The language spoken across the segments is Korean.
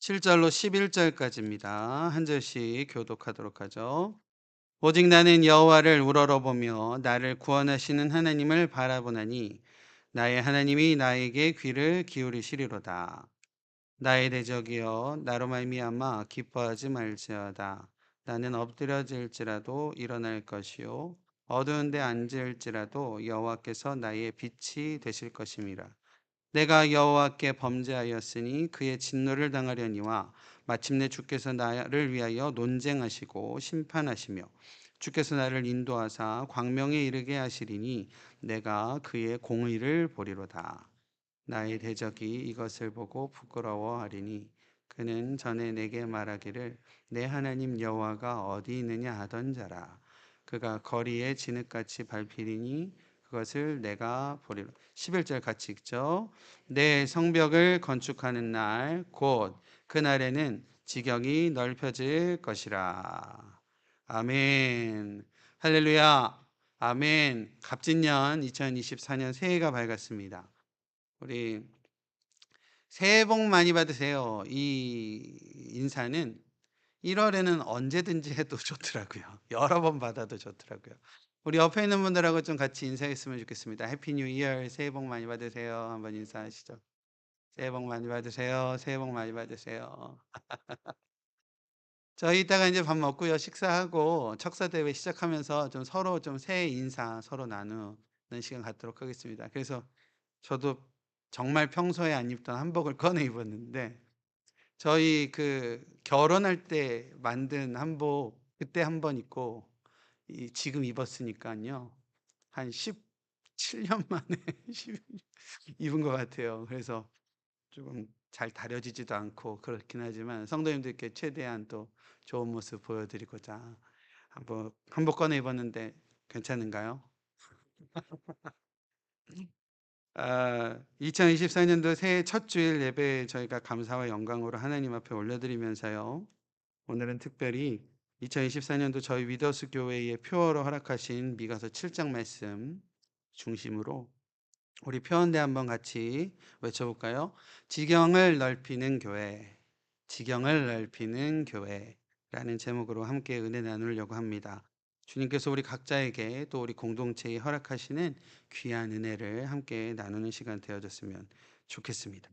7절로 11절까지입니다. 한 절씩 교독하도록 하죠. 오직 나는 여호와를 우러러보며 나를 구원하시는 하나님을 바라보나니 나의 하나님이 나에게 귀를 기울이시리로다. 나의 대적이여 나로 말미암아 기뻐하지 말지어다. 나는 엎드려질지라도 일어날 것이요 어두운데 앉을지라도 여호와께서 나의 빛이 되실 것임이라. 내가 여호와께 범죄하였으니 그의 진노를 당하려니와 마침내 주께서 나를 위하여 논쟁하시고 심판하시며 주께서 나를 인도하사 광명에 이르게 하시리니 내가 그의 공의를 보리로다. 나의 대적이 이것을 보고 부끄러워하리니 그는 전에 내게 말하기를 내 하나님 여호와가 어디 있느냐 하던 자라. 그가 거리에 진흙같이 밟히리니 그것을 내가 보리로. 11절 같이 읽죠. 내 성벽을 건축하는 날 곧 그날에는 지경이 넓혀질 것이라. 아멘. 할렐루야. 아멘. 갑진년 2024년 새해가 밝았습니다. 우리 새해 복 많이 받으세요. 이 인사는 1월에는 언제든지 해도 좋더라고요. 여러 번 받아도 좋더라고요. 우리 옆에 있는 분들하고 좀 같이 인사했으면 좋겠습니다. 해피 뉴 이어, 새해 복 많이 받으세요. 한번 인사하시죠. 새해 복 많이 받으세요. 새해 복 많이 받으세요. 저희 이따가 이제 밥 먹고요. 식사하고 척사대회 시작하면서 좀 서로 좀 새해 인사 서로 나누는 시간 갖도록 하겠습니다. 그래서 저도 정말 평소에 안 입던 한복을 꺼내 입었는데 저희 그 결혼할 때 만든 한복 그때 한 번 입고 지금 입었으니까요. 한 17년 만에 입은 것 같아요. 그래서 조금 잘 다려지지도 않고 그렇긴 하지만 성도님들께 최대한 또 좋은 모습 보여드리고자 한복 꺼내 입었는데 괜찮은가요? 2024년도 새해 첫 주일 예배 저희가 감사와 영광으로 하나님 앞에 올려드리면서요. 오늘은 특별히 2024년도 저희 위더스 교회의 표어로 허락하신 미가서 7장 말씀 중심으로 우리 표현대 한번 같이 외쳐볼까요? 지경을 넓히는 교회, 지경을 넓히는 교회라는 제목으로 함께 은혜 나누려고 합니다. 주님께서 우리 각자에게 또 우리 공동체에 허락하시는 귀한 은혜를 함께 나누는 시간 되어졌으면 좋겠습니다.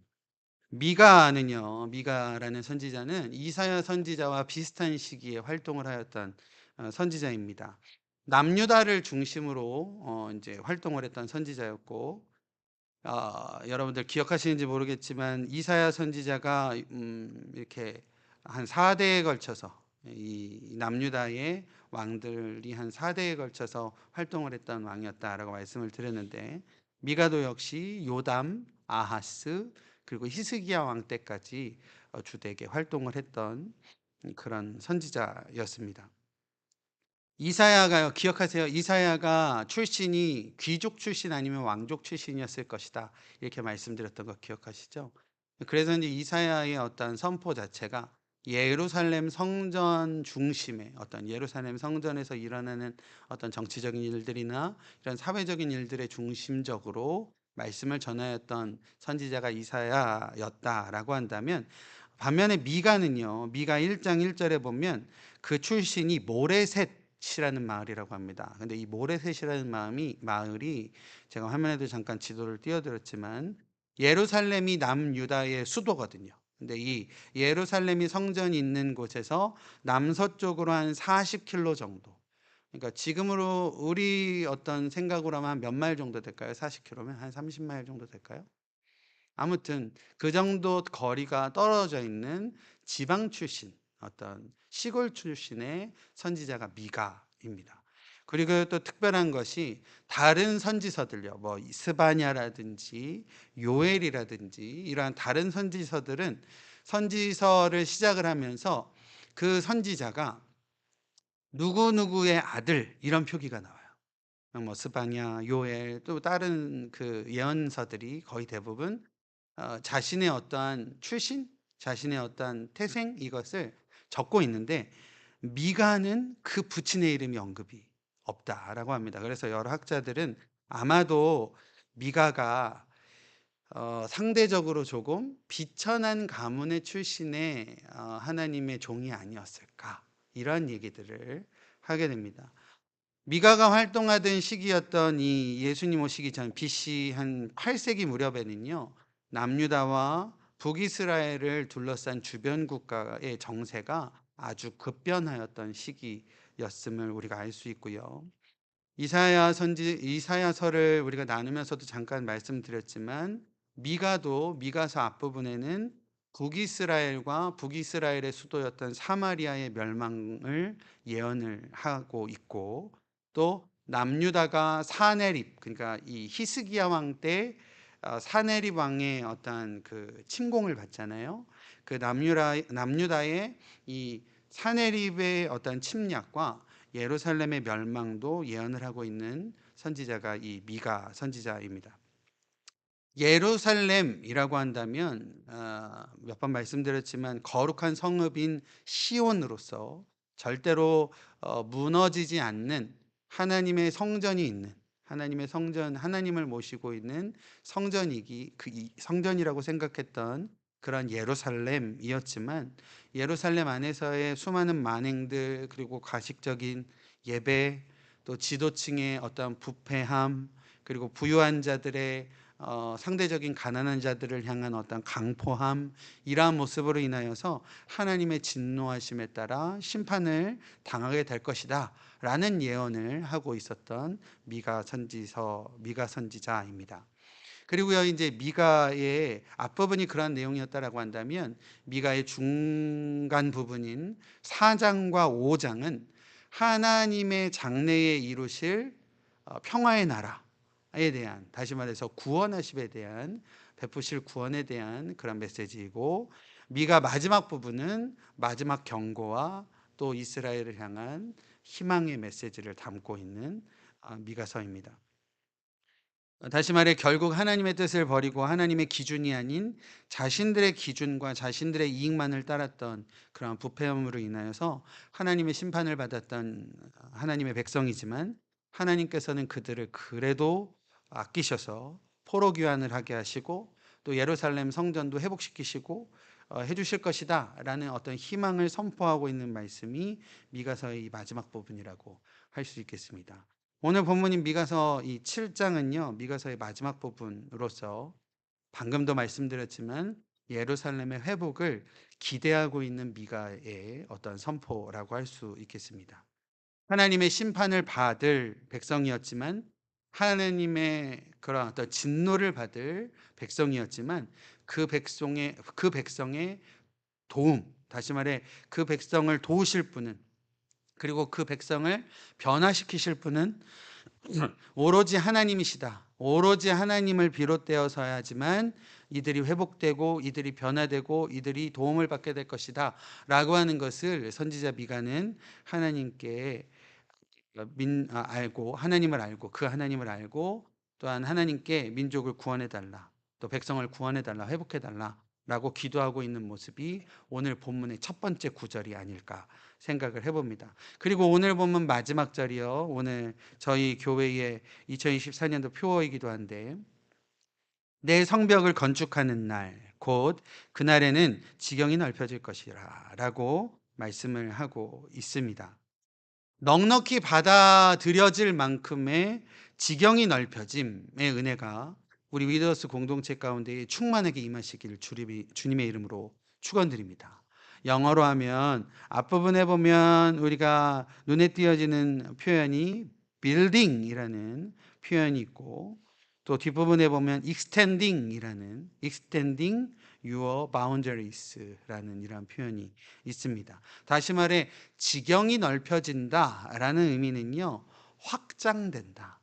미가라는 선지자는 이사야 선지자와 비슷한 시기에 활동을 하였던 선지자입니다. 남유다를 중심으로 이제 활동을 했던 선지자였고, 여러분들 기억하시는지 모르겠지만 이사야 선지자가 이렇게 한 4대에 걸쳐서 이 남유다의 왕들이 한 4대에 걸쳐서 활동을 했던 왕이었다라고 말씀을 드렸는데 미가도 역시 요담, 아하스 그리고 히스기야 왕 때까지 주되게 활동을 했던 그런 선지자였습니다. 이사야가요, 기억하세요? 이사야가 출신이 귀족 출신 아니면 왕족 출신이었을 것이다. 이렇게 말씀드렸던 거 기억하시죠? 그래서 이제 이사야의 어떤 선포 자체가 예루살렘 성전 중심의 어떤 예루살렘 성전에서 일어나는 어떤 정치적인 일들이나 이런 사회적인 일들의 중심적으로 말씀을 전하였던 선지자가 이사야였다라고 한다면 반면에 미가 1장 1절에 보면 그 출신이 모레셋이라는 마을이라고 합니다. 근데 이 모레셋이라는 마을이 제가 화면에도 잠깐 지도를 띄워드렸지만 예루살렘이 남유다의 수도거든요. 근데 이 예루살렘이 성전이 있는 곳에서 남서쪽으로 한 40km 정도. 그러니까 지금으로 우리 어떤 생각으로 하면 한 몇 마일 정도 될까요? 40km면 한 30마일 정도 될까요? 아무튼 그 정도 거리가 떨어져 있는 지방 출신, 어떤 시골 출신의 선지자가 미가입니다. 그리고 또 특별한 것이 다른 선지서들요. 뭐 스바냐라든지 요엘이라든지 이러한 다른 선지서들은 선지서를 시작을 하면서 그 선지자가 누구누구의 아들 이런 표기가 나와요. 뭐 스바냐, 요엘 또 다른 그 예언서들이 거의 대부분 자신의 어떠한 출신, 자신의 어떠한 태생 이것을 적고 있는데 미가는 그 부친의 이름이 언급이 없다라고 합니다. 그래서 여러 학자들은 아마도 미가가 상대적으로 조금 비천한 가문의 출신의 하나님의 종이 아니었을까, 이런 얘기들을 하게 됩니다. 미가가 활동하던 시기였던 이 예수님 오시기 전 BC 한 8세기 무렵에는요, 남유다와 북이스라엘을 둘러싼 주변 국가의 정세가 아주 급변하였던 시기였음을 우리가 알 수 있고요. 이사야서를 우리가 나누면서도 잠깐 말씀드렸지만, 미가서 앞부분에는 북이스라엘과 북이스라엘의 수도였던 사마리아의 멸망을 예언을 하고 있고, 또 남유다가 사네립, 그러니까 이 히스기야 왕 때 사네립 왕의 어떤 그 침공을 받잖아요. 그 남유다의 이 사네립의 어떤 침략과 예루살렘의 멸망도 예언을 하고 있는 선지자가 이 미가 선지자입니다. 예루살렘이라고 한다면 몇 번 말씀드렸지만 거룩한 성읍인 시온으로서 절대로 무너지지 않는 하나님의 성전이 있는, 하나님의 성전, 하나님을 모시고 있는 성전이기, 성전이라고 생각했던 그런 예루살렘이었지만, 예루살렘 안에서의 수많은 만행들, 그리고 가식적인 예배, 또 지도층의 어떤 부패함, 그리고 부유한 자들의 상대적인 가난한 자들을 향한 어떤 강포함, 이러한 모습으로 인하여서 하나님의 진노하심에 따라 심판을 당하게 될 것이다 라는 예언을 하고 있었던 미가 선지자입니다. 그리고요, 이제 미가의 앞부분이 그러한 내용이었다라고 한다면, 미가의 중간 부분인 4장과 5장은 하나님의 장래에 이루실 평화의 나라에 대한, 다시 말해서 구원하심에 대한, 베푸실 구원에 대한 그런 메시지이고, 미가 마지막 부분은 마지막 경고와 또 이스라엘을 향한 희망의 메시지를 담고 있는 미가서입니다. 다시 말해 결국 하나님의 뜻을 버리고 하나님의 기준이 아닌 자신들의 기준과 자신들의 이익만을 따랐던 그런 부패함으로 인하여서 하나님의 심판을 받았던 하나님의 백성이지만, 하나님께서는 그들을 그래도 아끼셔서 포로 귀환을 하게 하시고, 또 예루살렘 성전도 회복시키시고 해주실 것이다 라는 어떤 희망을 선포하고 있는 말씀이 미가서의 이 마지막 부분이라고 할 수 있겠습니다. 오늘 본문인 미가서 이 7장은요, 미가서의 마지막 부분으로서 방금도 말씀드렸지만 예루살렘의 회복을 기대하고 있는 미가의 어떤 선포라고 할 수 있겠습니다. 하나님의 심판을 받을 백성이었지만, 하나님의 그런 어떤 진노를 받을 백성이었지만, 그 백성의 도움, 다시 말해 그 백성을 도우실 분은, 그리고 그 백성을 변화시키실 분은 오로지 하나님이시다. 오로지 하나님을 비롯되어서야지만 이들이 회복되고 이들이 변화되고 이들이 도움을 받게 될 것이다 라고 하는 것을 선지자 미가는 하나님께 알고, 하나님을 알고, 그 하나님을 알고, 또한 하나님께 민족을 구원해 달라, 또 백성을 구원해 달라, 회복해 달라 라고 기도하고 있는 모습이 오늘 본문의 첫 번째 구절이 아닐까 생각을 해봅니다. 그리고 오늘 본문 마지막 절이요, 오늘 저희 교회의 2024년도 표어이기도 한데, 내 성벽을 건축하는 날 곧 그날에는 지경이 넓혀질 것이라 라고 말씀을 하고 있습니다. 넉넉히 받아들여질 만큼의 지경이 넓혀짐의 은혜가 우리 위더스 공동체 가운데 충만하게 임하시기를 주님의 이름으로 축원드립니다. 영어로 하면 앞부분에 보면 우리가 눈에 띄어지는 표현이 building이라는 표현이 있고, 또 뒷부분에 보면 extending your boundaries라는 이런 표현이 있습니다. 다시 말해 지경이 넓혀진다라는 의미는요, 확장된다,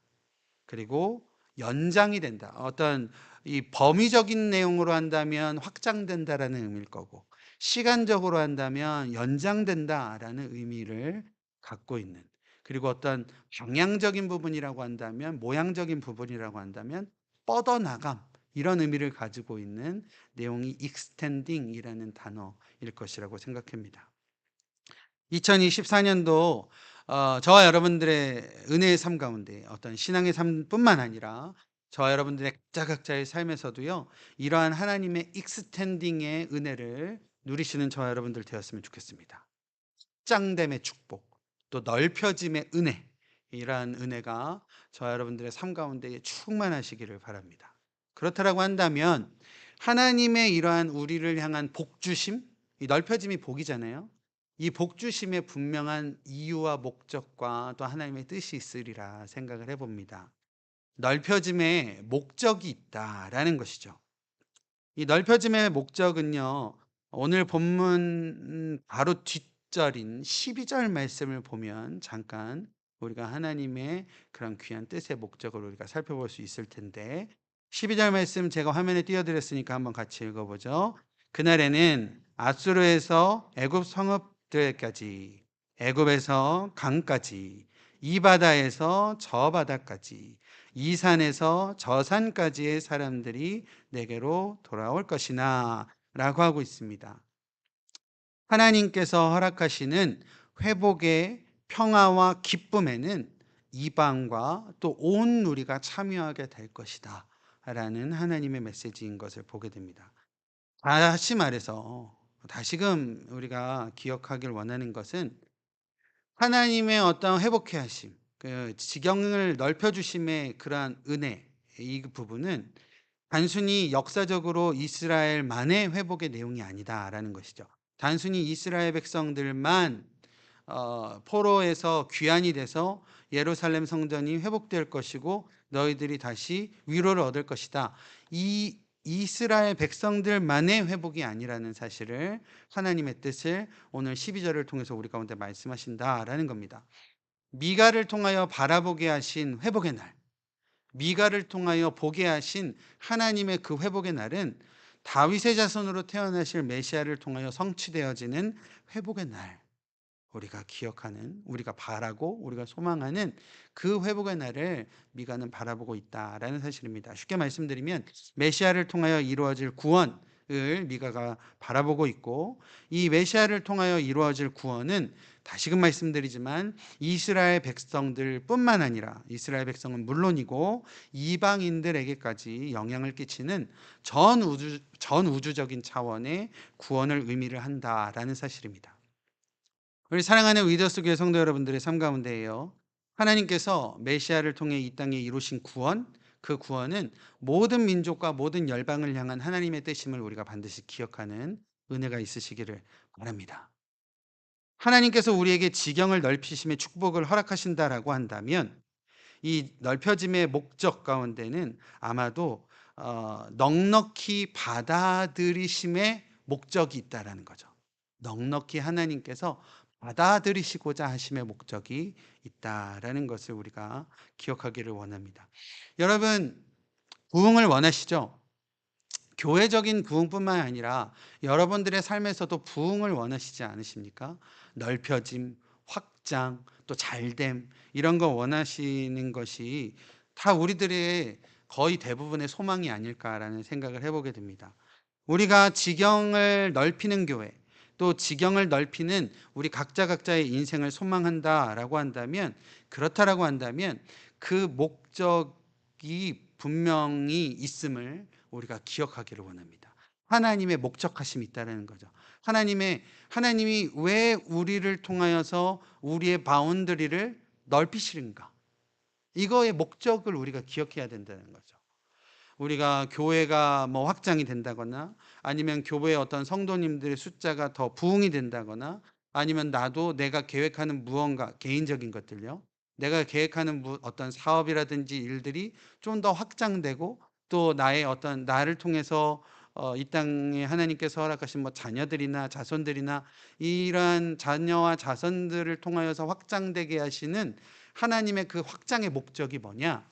그리고 연장이 된다. 어떤 이 범위적인 내용으로 한다면 확장된다라는 의미일 거고, 시간적으로 한다면 연장된다라는 의미를 갖고 있는, 그리고 어떤 방향적인 부분이라고 한다면, 모양적인 부분이라고 한다면 뻗어나감, 이런 의미를 가지고 있는 내용이 extending이라는 단어일 것이라고 생각합니다. 2024년도 저와 여러분들의 은혜의 삶 가운데 어떤 신앙의 삶뿐만 아니라 저와 여러분들의 각자 각자의 삶에서도요. 이러한 하나님의 익스텐딩의 은혜를 누리시는 저와 여러분들 되었으면 좋겠습니다. 확장됨의 축복, 또 넓혀짐의 은혜, 이러한 은혜가 저와 여러분들의 삶 가운데 충만하시기를 바랍니다. 그렇다라고 한다면 하나님의 이러한 우리를 향한 복주심, 이 넓혀짐이 복이잖아요. 이 복주심의 분명한 이유와 목적과 또 하나님의 뜻이 있으리라 생각을 해봅니다. 넓혀짐에 목적이 있다라는 것이죠. 이 넓혀짐의 목적은요. 오늘 본문 바로 뒷절인 12절 말씀을 보면 잠깐 우리가 하나님의 그런 귀한 뜻의 목적을 우리가 살펴볼 수 있을 텐데, 12절 말씀 제가 화면에 띄워 드렸으니까 한번 같이 읽어 보죠. 그날에는 아수르에서 애굽 성읍들까지, 애굽에서 강까지, 이 바다에서 저 바다까지, 이 산에서 저 산까지의 사람들이 내게로 돌아올 것이나 라고 하고 있습니다. 하나님께서 허락하시는 회복의 평화와 기쁨에는 이방과 또 온 우리가 참여하게 될 것이다 라는 하나님의 메시지인 것을 보게 됩니다. 다시 말해서 다시금 우리가 기억하길 원하는 것은 하나님의 어떤 회복해 하심, 그 지경을 넓혀 주심의 그러한 은혜, 이 부분은 단순히 역사적으로 이스라엘만의 회복의 내용이 아니다라는 것이죠. 단순히 이스라엘 백성들만 포로에서 귀환이 돼서 예루살렘 성전이 회복될 것이고 너희들이 다시 위로를 얻을 것이다. 이 이스라엘 백성들만의 회복이 아니라는 사실을, 하나님의 뜻을 오늘 12절을 통해서 우리 가운데 말씀하신다라는 겁니다. 미가를 통하여 바라보게 하신 회복의 날, 미가를 통하여 보게 하신 하나님의 그 회복의 날은 다윗의 자손으로 태어나실 메시아를 통하여 성취되어지는 회복의 날, 우리가 기억하는, 우리가 바라고 우리가 소망하는 그 회복의 날을 미가는 바라보고 있다라는 사실입니다. 쉽게 말씀드리면 메시아를 통하여 이루어질 구원을 미가가 바라보고 있고, 이 메시아를 통하여 이루어질 구원은 다시금 말씀드리지만 이스라엘 백성들뿐만 아니라, 이스라엘 백성은 물론이고 이방인들에게까지 영향을 끼치는 전 우주적인 차원의 구원을 의미를 한다라는 사실입니다. 우리 사랑하는 위더스 교회 성도 여러분들의 삶 가운데에요, 하나님께서 메시아를 통해 이 땅에 이루신 구원, 그 구원은 모든 민족과 모든 열방을 향한 하나님의 뜻임을 우리가 반드시 기억하는 은혜가 있으시기를 바랍니다. 하나님께서 우리에게 지경을 넓히심의 축복을 허락하신다라고 한다면 이 넓혀짐의 목적 가운데는 아마도 넉넉히 받아들이심의 목적이 있다라는 거죠. 넉넉히 하나님께서 받아들이시고자 하심의 목적이 있다라는 것을 우리가 기억하기를 원합니다. 여러분, 부흥을 원하시죠? 교회적인 부흥뿐만 아니라 여러분들의 삶에서도 부흥을 원하시지 않으십니까? 넓혀짐, 확장, 또 잘됨, 이런 거 원하시는 것이 다 우리들의 거의 대부분의 소망이 아닐까라는 생각을 해보게 됩니다. 우리가 지경을 넓히는 교회, 또 지경을 넓히는 우리 각자 각자의 인생을 소망한다라고 한다면, 그렇다라고 한다면 그 목적이 분명히 있음을 우리가 기억하기를 원합니다. 하나님의 목적하심이 있다는 거죠. 하나님이 왜 우리를 통하여서 우리의 바운더리를 넓히시는가? 이거의 목적을 우리가 기억해야 된다는 거죠. 우리가 교회가 뭐 확장이 된다거나, 아니면 교회의 어떤 성도님들의 숫자가 더 부흥이 된다거나, 아니면 나도 내가 계획하는 무언가 개인적인 것들요, 내가 계획하는 어떤 사업이라든지 일들이 좀 더 확장되고, 또 나의 어떤 나를 통해서 이 땅에 하나님께서 허락하신 뭐 자녀들이나 자손들이나 이러한 자녀와 자손들을 통하여서 확장되게 하시는 하나님의 그 확장의 목적이 뭐냐?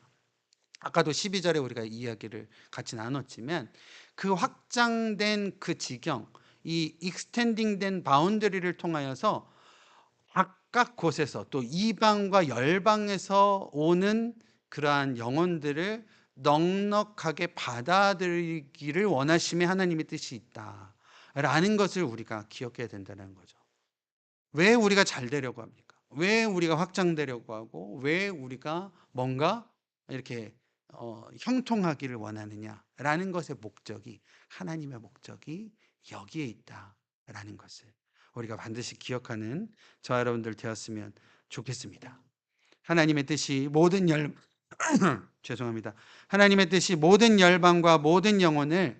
아까도 12절에 우리가 이야기를 같이 나눴지만, 그 확장된 그 지경, 이 익스텐딩된 바운더리를 통하여서 각각 곳에서, 또 이방과 열방에서 오는 그러한 영혼들을 넉넉하게 받아들이기를 원하심의 하나님의 뜻이 있다라는 것을 우리가 기억해야 된다는 거죠. 왜 우리가 잘 되려고 합니까? 왜 우리가 확장되려고 하고, 왜 우리가 뭔가 이렇게 형통하기를 원하느냐라는 것의 목적이, 하나님의 목적이 여기에 있다라는 것을 우리가 반드시 기억하는 저와 여러분들 되었으면 좋겠습니다. 하나님의 뜻이 모든 열 죄송합니다. 하나님의 뜻이 모든 열방과 모든 영혼을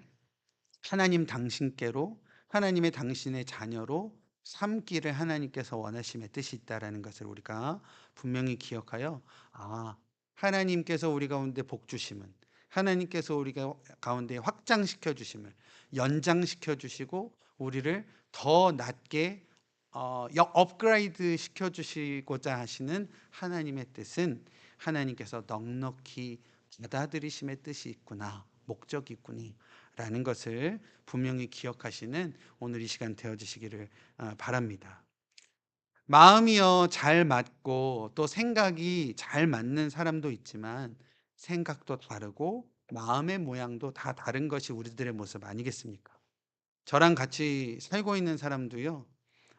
하나님 당신께로, 하나님의 당신의 자녀로 삼기를 하나님께서 원하심의 뜻이 있다라는 것을 우리가 분명히 기억하여, 아, 하나님께서 우리 가운데 복 주심은, 하나님께서 우리 가운데 확장시켜 주심을, 연장시켜 주시고 우리를 더 낮게 업그레이드 시켜 주시고자 하시는 하나님의 뜻은, 하나님께서 넉넉히 받아들이심의 뜻이 있구나, 목적이 있구니 라는 것을 분명히 기억하시는 오늘 이 시간 되어지시기를 바랍니다. 마음이요 잘 맞고 또 생각이 잘 맞는 사람도 있지만, 생각도 다르고 마음의 모양도 다 다른 것이 우리들의 모습 아니겠습니까? 저랑 같이 살고 있는 사람도요,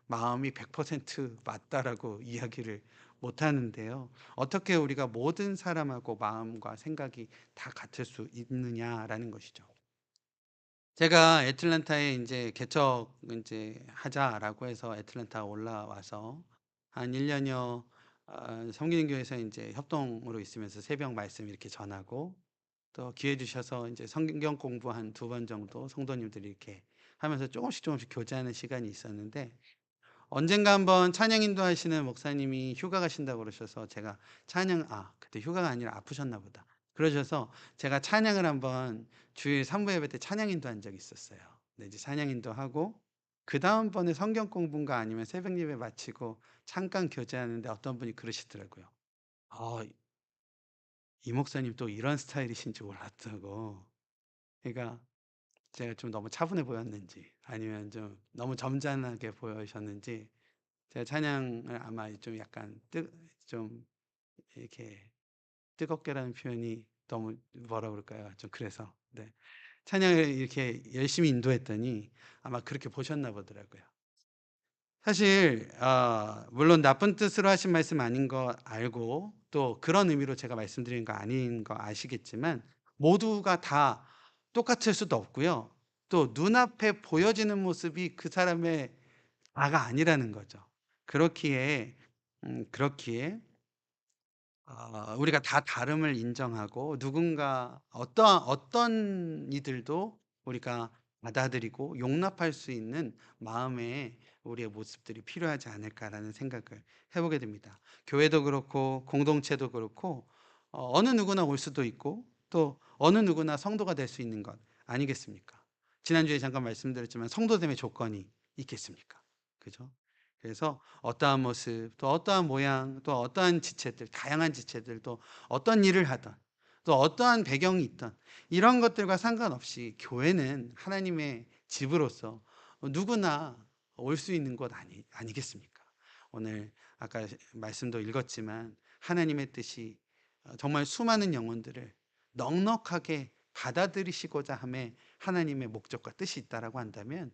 마음이 100% 맞다라고 이야기를 못 하는데요. 어떻게 우리가 모든 사람하고 마음과 생각이 다 같을 수 있느냐라는 것이죠. 제가 애틀랜타에 인제 개척 인제 하자라고 해서 애틀랜타 올라와서 한 1 년여 섬기는 교회에서 인제 협동으로 있으면서 새벽 말씀 이렇게 전하고, 또 기회 주셔서 인제 성경 공부 한 2번 정도 성도님들이 이렇게 하면서 조금씩 교제하는 시간이 있었는데, 언젠가 한번 찬양 인도하시는 목사님이 휴가 가신다고 그러셔서 제가 그때 휴가가 아니라 아프셨나 보다. 그러셔서 제가 찬양을 한번 주일 3부 예배 때 찬양 인도한 적이 있었어요. 네, 이제 찬양 인도하고 그다음번에 성경 공부인가 아니면 새벽 예배 마치고 잠깐 교제하는데 어떤 분이 그러시더라고요. "아, 이 목사님 또 이런 스타일이신 줄 몰랐다고." 그러니까 제가 좀 너무 차분해 보였는지 아니면 좀 너무 점잖게 보이셨는지, 제가 찬양을 아마 좀 약간 좀 이렇게 뜨겁게라는 표현이 너무 뭐라 그럴까요? 좀 그래서 네. 찬양을 이렇게 열심히 인도했더니 아마 그렇게 보셨나 보더라고요. 사실 물론 나쁜 뜻으로 하신 말씀 아닌 거 알고, 또 그런 의미로 제가 말씀드린 거 아닌 거 아시겠지만, 모두가 다 똑같을 수도 없고요. 또 눈앞에 보여지는 모습이 그 사람의 다가 아니라는 거죠. 그렇기에 우리가 다 다름을 인정하고, 누군가 어떤 이들도 우리가 받아들이고 용납할 수 있는 마음의 우리의 모습들이 필요하지 않을까라는 생각을 해 보게 됩니다. 교회도 그렇고 공동체도 그렇고 어느 누구나 올 수도 있고, 또 어느 누구나 성도가 될 수 있는 것 아니겠습니까? 지난주에 잠깐 말씀드렸지만 성도됨의 조건이 있겠습니까? 그죠? 그래서 어떠한 모습, 또 어떠한 모양, 또 어떠한 지체들, 다양한 지체들, 또 어떤 일을 하던, 또 어떠한 배경이 있던, 이런 것들과 상관없이 교회는 하나님의 집으로서 누구나 올 수 있는 곳 아니겠습니까? 오늘 아까 말씀도 읽었지만, 하나님의 뜻이 정말 수많은 영혼들을 넉넉하게 받아들이시고자 함에 하나님의 목적과 뜻이 있다라고 한다면,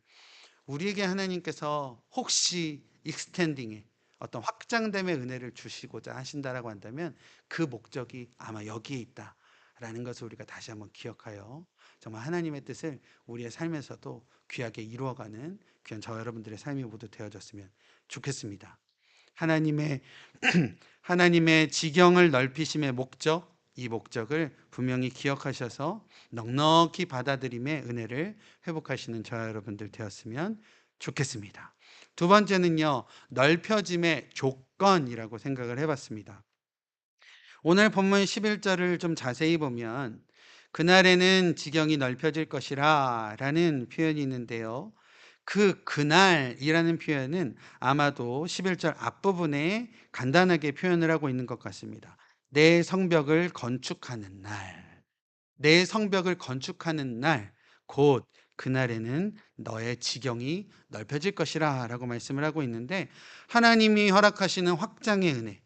우리에게 하나님께서 혹시 익스텐딩의 어떤 확장됨의 은혜를 주시고자 하신다라고 한다면, 그 목적이 아마 여기에 있다라는 것을 우리가 다시 한번 기억하여 정말 하나님의 뜻을 우리의 삶에서도 귀하게 이루어가는 귀한 저와 여러분들의 삶이 모두 되어졌으면 좋겠습니다. 하나님의 하나님의 지경을 넓히심의 목적, 이 목적을 분명히 기억하셔서 넉넉히 받아들임의 은혜를 회복하시는 저와 여러분들 되었으면 좋겠습니다. 두 번째는요, 넓혀짐의 조건이라고 생각을 해봤습니다. 오늘 본문 11절을 좀 자세히 보면, 그날에는 지경이 넓혀질 것이라 라는 표현이 있는데요. 그날이라는 표현은 아마도 11절 앞부분에 간단하게 표현을 하고 있는 것 같습니다. 내 성벽을 건축하는 날, 내 성벽을 건축하는 날, 곧 그날에는 너의 지경이 넓혀질 것이라 라고 말씀을 하고 있는데, 하나님이 허락하시는 확장의 은혜,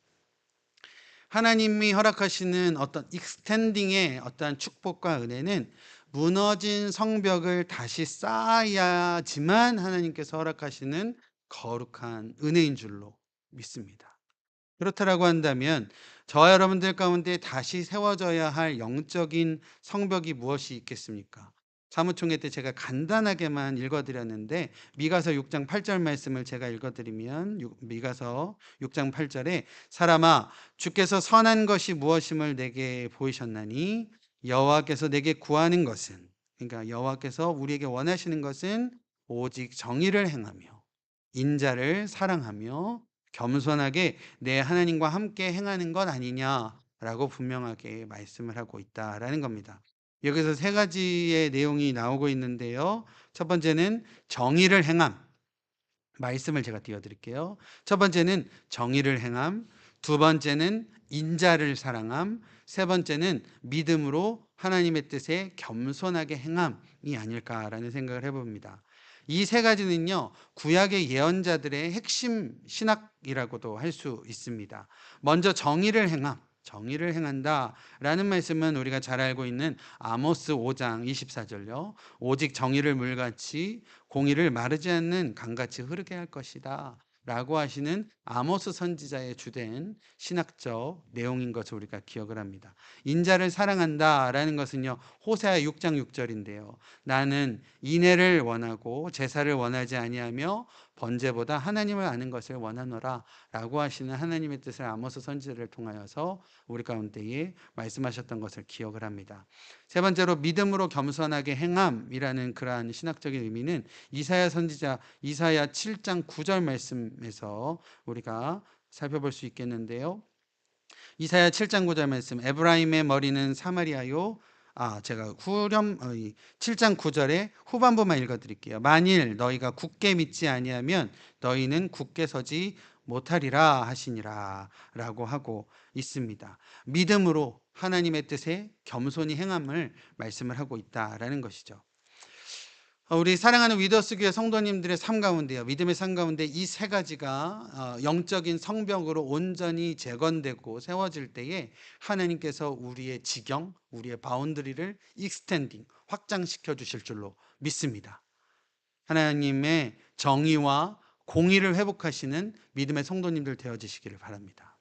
하나님이 허락하시는 어떤 익스텐딩의 어떠한 축복과 은혜는 무너진 성벽을 다시 쌓아야지만 하나님께서 허락하시는 거룩한 은혜인 줄로 믿습니다. 그렇다라고 한다면 저와 여러분들 가운데 다시 세워져야 할 영적인 성벽이 무엇이 있겠습니까? 사무총회 때 제가 간단하게만 읽어 드렸는데 미가서 6장 8절 말씀을 제가 읽어 드리면 미가서 6장 8 절에 "사람아 주께서 선한 것이 무엇임을 내게 보이셨나니 여호와께서 내게 구하는 것은" 그러니까 여호와께서 우리에게 원하시는 것은 "오직 정의를 행하며 인자를 사랑하며 겸손하게 내 하나님과 함께 행하는 것 아니냐라고 분명하게 말씀을 하고 있다라는 겁니다. 여기서 세 가지의 내용이 나오고 있는데요. 첫 번째는 정의를 행함. 말씀을 제가 띄워 드릴게요. 첫 번째는 정의를 행함, 두 번째는 인자를 사랑함, 세 번째는 믿음으로 하나님의 뜻에 겸손하게 행함이 아닐까라는 생각을 해 봅니다. 이 세 가지는요. 구약의 예언자들의 핵심 신학이라고도 할 수 있습니다. 먼저 정의를 행함. 정의를 행한다라는 말씀은 우리가 잘 알고 있는 아모스 5장 24 절요. 오직 정의를 물같이 공의를 마르지 않는 강같이 흐르게 할 것이다. 라고 하시는 아모스 선지자의 주된 신학적 내용인 것을 우리가 기억을 합니다. 인자를 사랑한다라는 것은요. 호세아 6장 6절인데요. 나는 인애를 원하고 제사를 원하지 아니하며 번제보다 하나님을 아는 것을 원하노라 라고 하시는 하나님의 뜻을 아모스 선지자를 통하여서 우리 가운데에 말씀하셨던 것을 기억을 합니다. 세 번째로 믿음으로 겸손하게 행함이라는 그러한 신학적인 의미는 이사야 선지자 이사야 7장 9절 말씀에서 우리가 살펴볼 수 있겠는데요. 이사야 7장 9절 말씀 에브라임의 머리는 사마리아요. 제가 후렴 7장 9절에 후반부만 읽어 드릴게요. 만일 너희가 굳게 믿지 아니하면 너희는 굳게 서지 못하리라 하시니라 라고 하고 있습니다. 믿음으로 하나님의 뜻에 겸손히 행함을 말씀을 하고 있다라는 것이죠. 우리 사랑하는 위더스 교회 성도님들의 삶 가운데요. 믿음의 삶 가운데 이 세 가지가 영적인 성벽으로 온전히 재건되고 세워질 때에 하나님께서 우리의 지경, 우리의 바운더리를 익스텐딩, 확장시켜 주실 줄로 믿습니다. 하나님의 정의와 공의를 회복하시는 믿음의 성도님들 되어지시기를 바랍니다.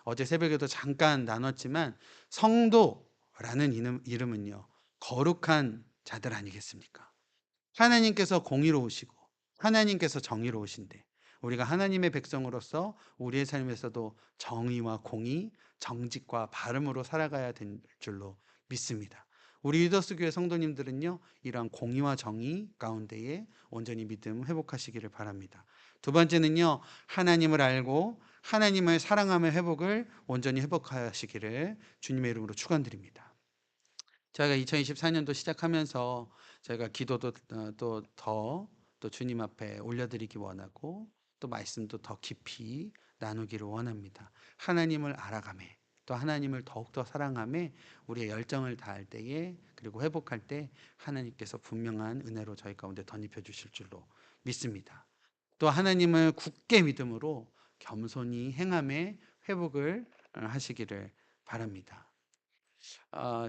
어제 새벽에도 잠깐 나눴지만 성도라는 이름은요. 거룩한 자들 아니겠습니까? 하나님께서 공의로우시고 하나님께서 정의로우신데 우리가 하나님의 백성으로서 우리의 삶에서도 정의와 공의, 정직과 바름으로 살아가야 될 줄로 믿습니다. 우리 유더스 교회 성도님들은요. 이러한 공의와 정의 가운데에 온전히 믿음 회복하시기를 바랍니다. 두 번째는요. 하나님을 알고 하나님을 사랑하며 회복을 온전히 회복하시기를 주님의 이름으로 축원드립니다. 저희가 2024년도 시작하면서 저희가 기도도 또 더 또 주님 앞에 올려드리기 원하고 또 말씀도 더 깊이 나누기를 원합니다. 하나님을 알아가매 또 하나님을 더욱더 사랑하매 우리의 열정을 다할 때에 그리고 회복할 때 하나님께서 분명한 은혜로 저희 가운데 덧입혀 주실 줄로 믿습니다. 또 하나님을 굳게 믿음으로 겸손히 행함에 회복을 하시기를 바랍니다.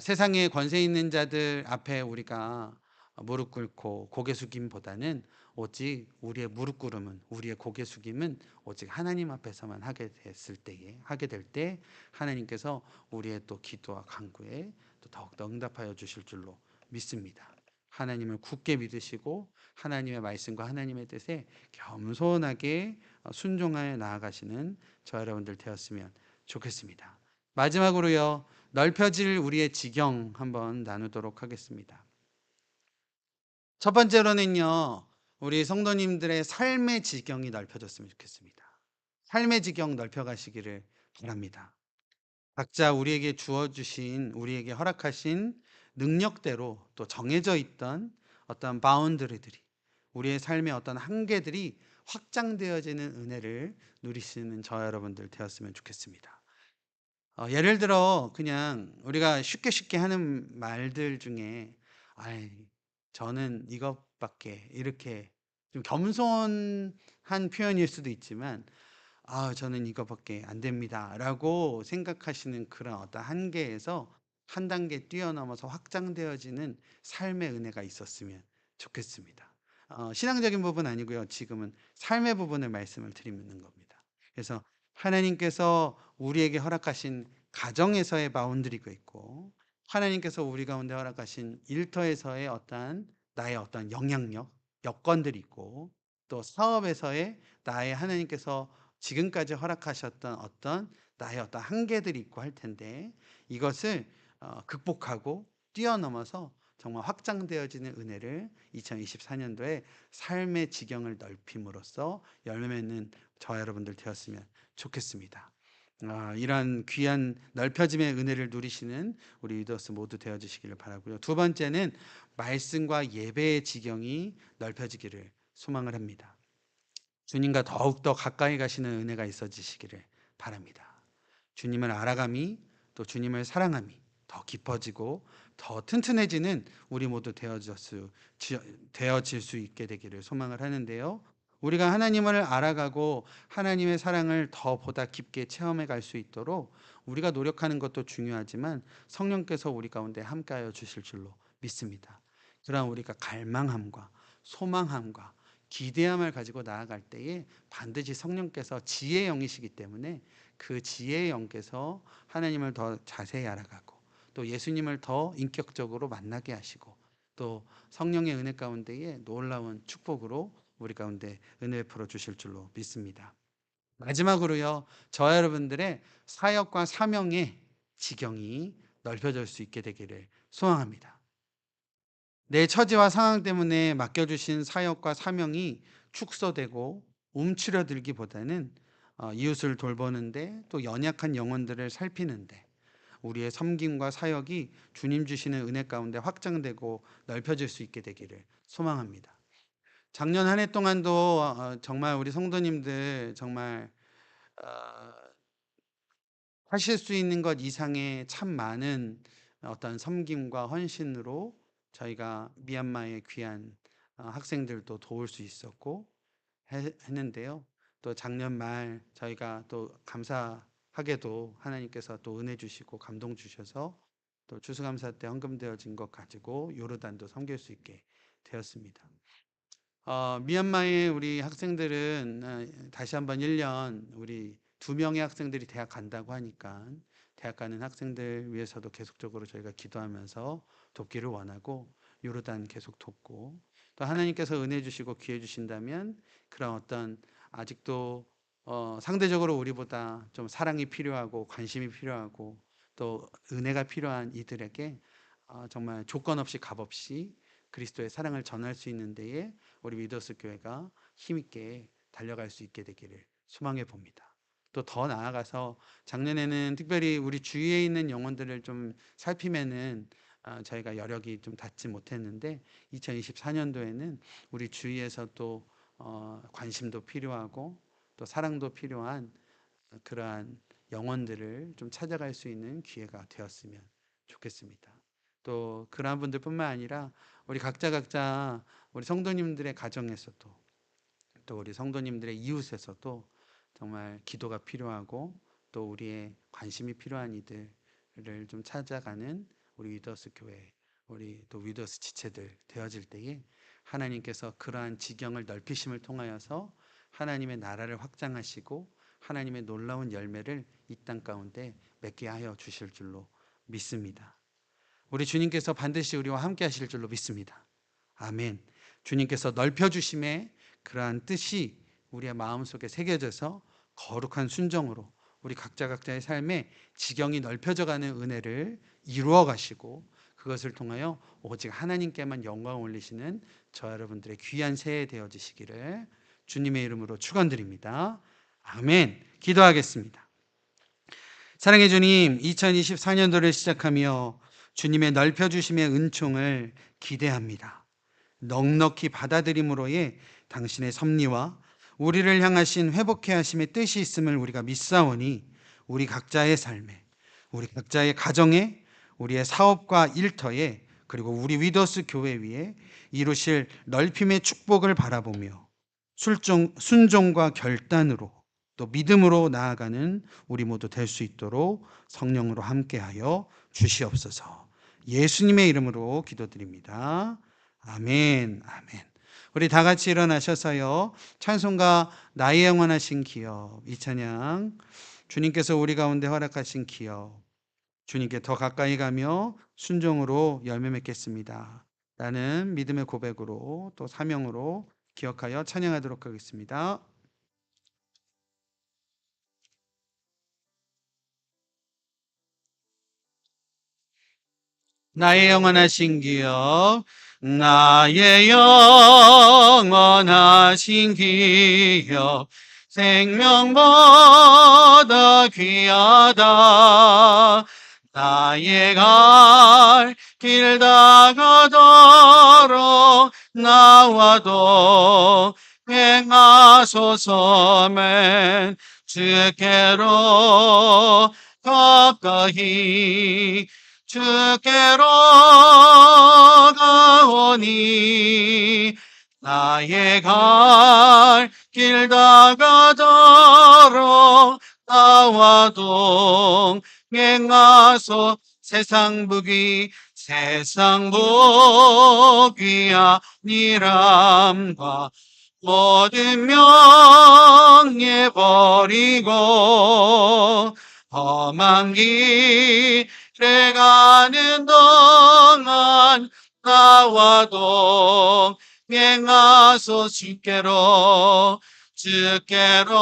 세상의 권세 있는 자들 앞에 우리가 무릎 꿇고 고개 숙임보다는 오직 우리의 무릎 꿇음은 우리의 고개 숙임은 오직 하나님 앞에서만 하게 될 때 하나님께서 우리의 또 기도와 간구에 또 더욱더 응답하여 주실 줄로 믿습니다. 하나님을 굳게 믿으시고 하나님의 말씀과 하나님의 뜻에 겸손하게 순종하여 나아가시는 저 여러분들 되었으면 좋겠습니다. 마지막으로요. 넓혀질 우리의 지경 한번 나누도록 하겠습니다. 첫 번째로는요. 우리 성도님들의 삶의 지경이 넓혀졌으면 좋겠습니다. 삶의 지경 넓혀 가시기를 바랍니다. 각자 우리에게 주어 주신 우리에게 허락하신 능력대로 또 정해져 있던 어떤 바운더리들이 우리의 삶의 어떤 한계들이 확장되어지는 은혜를 누리시는 저 여러분들 되었으면 좋겠습니다. 예를 들어 그냥 우리가 쉽게 쉽게 하는 말들 중에 "아이 저는 이것밖에" 이렇게 좀 겸손한 표현일 수도 있지만 "아 저는 이것밖에 안 됩니다."라고 생각하시는 그런 어떤 한계에서 한 단계 뛰어넘어서 확장되어지는 삶의 은혜가 있었으면 좋겠습니다. 신앙적인 부분 아니고요. 지금은 삶의 부분을 말씀을 드리는 겁니다. 그래서 하나님께서 우리에게 허락하신 가정에서의 바운드리가 있고, 하나님께서 우리 가운데 허락하신 일터에서의 나의 어떤 영향력, 여건들이 있고, 또 사업에서의 나의 하나님께서 지금까지 허락하셨던 나의 어떤 한계들이 있고 할 텐데, 이것을 극복하고 뛰어넘어서 정말 확장되어지는 은혜를 2024년도에 삶의 지경을 넓힘으로써 열매 맺는 저와 여러분들 되었으면 좋겠습니다. 이러한 귀한 넓혀짐의 은혜를 누리시는 우리 리더스 모두 되어주시기를 바라고요. 두 번째는 말씀과 예배의 지경이 넓혀지기를 소망을 합니다. 주님과 더욱더 가까이 가시는 은혜가 있어지시기를 바랍니다. 주님을 알아감이, 또 주님을 사랑함이 더 깊어지고 더 튼튼해지는 우리 모두 되어질 수 있게 되기를 소망을 하는데요. 우리가 하나님을 알아가고 하나님의 사랑을 더 보다 깊게 체험해 갈 수 있도록 우리가 노력하는 것도 중요하지만 성령께서 우리 가운데 함께하여 주실 줄로 믿습니다. 그러한 우리가 갈망함과 소망함과 기대함을 가지고 나아갈 때에 반드시 성령께서 지혜의 영이시기 때문에 그 지혜의 영께서 하나님을 더 자세히 알아가고, 또 예수님을 더 인격적으로 만나게 하시고, 또 성령의 은혜 가운데에 놀라운 축복으로 우리 가운데 은혜 베풀어 주실 줄로 믿습니다. 마지막으로요, 저와 여러분들의 사역과 사명의 지경이 넓혀질 수 있게 되기를 소망합니다. 내 처지와 상황 때문에 맡겨주신 사역과 사명이 축소되고 움츠러들기보다는 이웃을 돌보는데, 또 연약한 영혼들을 살피는데 우리의 섬김과 사역이 주님 주시는 은혜 가운데 확장되고 넓혀질 수 있게 되기를 소망합니다. 작년 한 해 동안도 정말 우리 성도님들 정말 어, 하실 수 있는 것 이상의 참 많은 어떤 섬김과 헌신으로 저희가 미얀마의 귀한 학생들도 도울 수 있었고 했는데요. 또 작년 말 저희가 또 감사하게도 하나님께서 또 은혜 주시고 감동 주셔서 또 추수감사 때 헌금되어진 것 가지고 요르단도 섬길 수 있게 되었습니다. 미얀마의 우리 학생들은 다시 한번 1년 우리 2명의 학생들이 대학 간다고 하니까 대학 가는 학생들 위해서도 계속적으로 저희가 기도하면서 돕기를 원하고, 요르단 계속 돕고, 또 하나님께서 은혜 주시고 기회 주신다면 그런 어떤 아직도 상대적으로 우리보다 좀 사랑이 필요하고 관심이 필요하고 또 은혜가 필요한 이들에게 정말 조건 없이 값 없이 그리스도의 사랑을 전할 수 있는 데에 우리 위더스 교회가 힘있게 달려갈 수 있게 되기를 소망해 봅니다. 또 더 나아가서 작년에는 특별히 우리 주위에 있는 영혼들을 좀 살피면은 저희가 여력이 좀 닿지 못했는데, 2024년도에는 우리 주위에서 또 관심도 필요하고 또 사랑도 필요한 그러한 영혼들을 좀 찾아갈 수 있는 기회가 되었으면 좋겠습니다. 또 그러한 분들뿐만 아니라 우리 각자 우리 성도님들의 가정에서도, 또 우리 성도님들의 이웃에서도 정말 기도가 필요하고 또 우리의 관심이 필요한 이들을 좀 찾아가는 우리 위더스 교회, 우리 또 위더스 지체들 되어질 때에 하나님께서 그러한 지경을 넓히심을 통하여서 하나님의 나라를 확장하시고 하나님의 놀라운 열매를 이 땅 가운데 맺게 하여 주실 줄로 믿습니다. 우리 주님께서 반드시 우리와 함께 하실 줄로 믿습니다. 아멘. 주님께서 넓혀주심의 그러한 뜻이 우리의 마음속에 새겨져서 거룩한 순종으로 우리 각자의 삶에 지경이 넓혀져가는 은혜를 이루어 가시고, 그것을 통하여 오직 하나님께만 영광 올리시는 저 여러분들의 귀한 새해 되어지시기를 주님의 이름으로 축원드립니다. 아멘. 기도하겠습니다. 사랑해 주님, 2024년도를 시작하며 주님의 넓혀주심의 은총을 기대합니다. 넉넉히 받아들임으로의 당신의 섭리와 우리를 향하신 회복해 하심의 뜻이 있음을 우리가 믿사오니, 우리 각자의 삶에, 우리 각자의 가정에, 우리의 사업과 일터에, 그리고 우리 위더스 교회 위에 이루실 넓힘의 축복을 바라보며 순종과 결단으로 또 믿음으로 나아가는 우리 모두 될 수 있도록 성령으로 함께하여 주시옵소서. 예수님의 이름으로 기도드립니다. 아멘, 아멘. 우리 다 같이 일어나셔서요. 찬송가 나의 영원하신 기업 이 찬양 주님께서 우리 가운데 허락하신 기업 주님께 더 가까이 가며 순종으로 열매 맺겠습니다. 라는 믿음의 고백으로 또 사명으로 기억하여 찬양하도록 하겠습니다. 나의 영원하신 기업 나의 영원하신 기업 생명보다 귀하다 나의 갈 길 다가도록 나와도 행하소서맨 주께로 가까이 주께로 가오니 나의 갈 길 다가도록 나와 동행하소 세상 북이 아니람과 모든 명예 버리고 험한 길을 가는 동안 나와 동행하소 주께로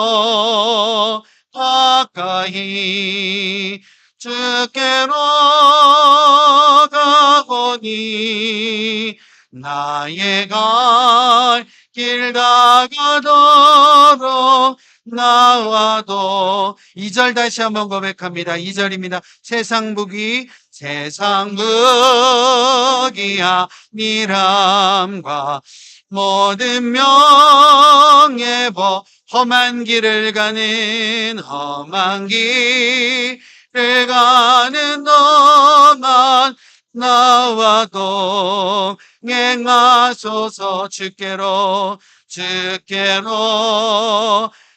가까이 주께로 가보니 나의 갈 길 다가도록 나와도 2절 다시 한번 고백합니다. 2절입니다. 세상 북이 아니람과 모든 명예보 험한 길을 가는 동안 나와 동행하소서 주께로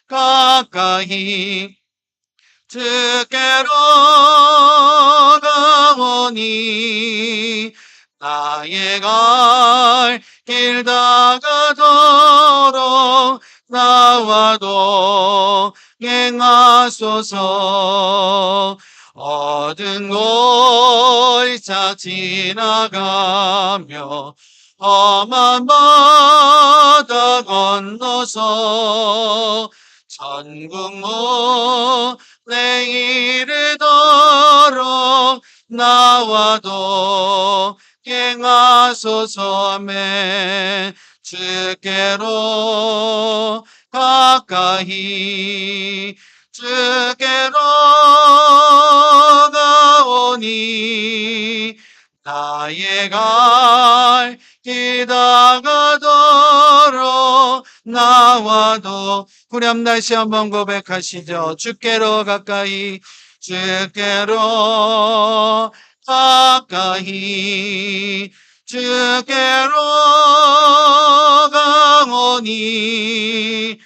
가까이 주께로 가오니 나의 갈 길 다가도록 나와 동행하소서 어두운 골짜 지나가며 험한 바다 건너서 천국 문에 이르도록 나와 동행하소서매 주께로 가까이 주께로 가오니 나의 갈 길 다가도록 나와도 후렴 다시 한번 고백하시죠. 주께로 가까이 주께로 가까이 주께로 가오니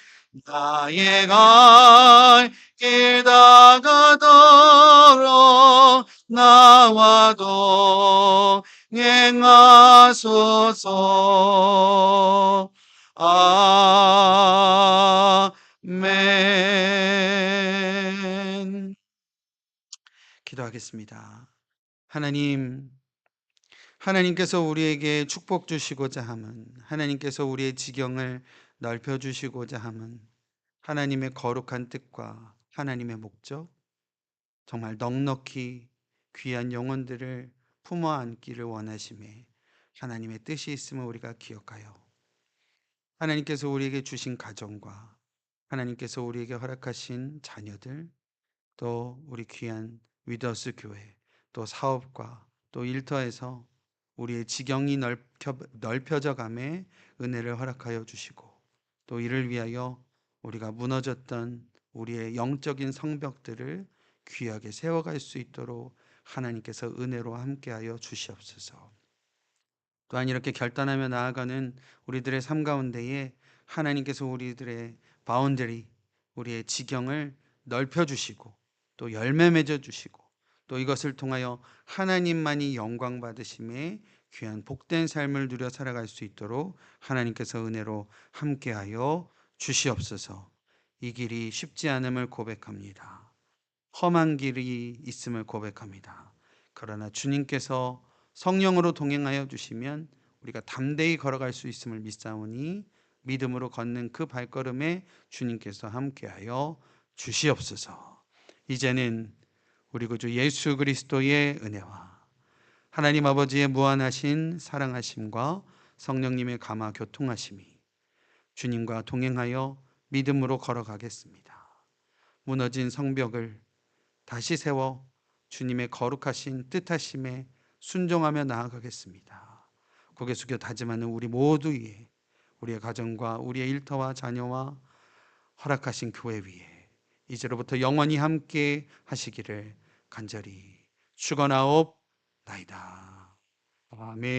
나의 갈 길 다가도록 나와 동행하소서. 아멘. 기도하겠습니다. 하나님께서 우리에게 축복 주시고자 함은, 하나님께서 우리의 지경을 넓혀 주시고자 함은 하나님의 거룩한 뜻과 하나님의 목적, 정말 넉넉히 귀한 영혼들을 품어 안기를 원하심에 하나님의 뜻이 있음을 우리가 기억하여 하나님께서 우리에게 주신 가정과 하나님께서 우리에게 허락하신 자녀들, 또 우리 귀한 위더스 교회, 또 사업과 또 일터에서 우리의 지경이 넓혀져 감에 은혜를 허락하여 주시고, 또 이를 위하여 우리가 무너졌던 우리의 영적인 성벽들을 귀하게 세워갈 수 있도록 하나님께서 은혜로 함께하여 주시옵소서. 또한 이렇게 결단하며 나아가는 우리들의 삶 가운데에 하나님께서 우리들의 바운더리, 우리의 지경을 넓혀주시고 또 열매 맺어주시고 또 이것을 통하여 하나님만이 영광 받으심에 귀한 복된 삶을 누려 살아갈 수 있도록 하나님께서 은혜로 함께하여 주시옵소서. 이 길이 쉽지 않음을 고백합니다. 험한 길이 있음을 고백합니다. 그러나 주님께서 성령으로 동행하여 주시면 우리가 담대히 걸어갈 수 있음을 믿사오니 믿음으로 걷는 그 발걸음에 주님께서 함께하여 주시옵소서. 이제는 우리 구주 예수 그리스도의 은혜와 하나님 아버지의 무한하신 사랑하심과 성령님의 감화 교통하심이 주님과 동행하여 믿음으로 걸어가겠습니다. 무너진 성벽을 다시 세워 주님의 거룩하신 뜻하심에 순종하며 나아가겠습니다. 고개 숙여 다짐하는 우리 모두 위에, 우리의 가정과 우리의 일터와 자녀와 허락하신 교회 위에 이제로부터 영원히 함께 하시기를 간절히 축원하옵나이다. 아멘.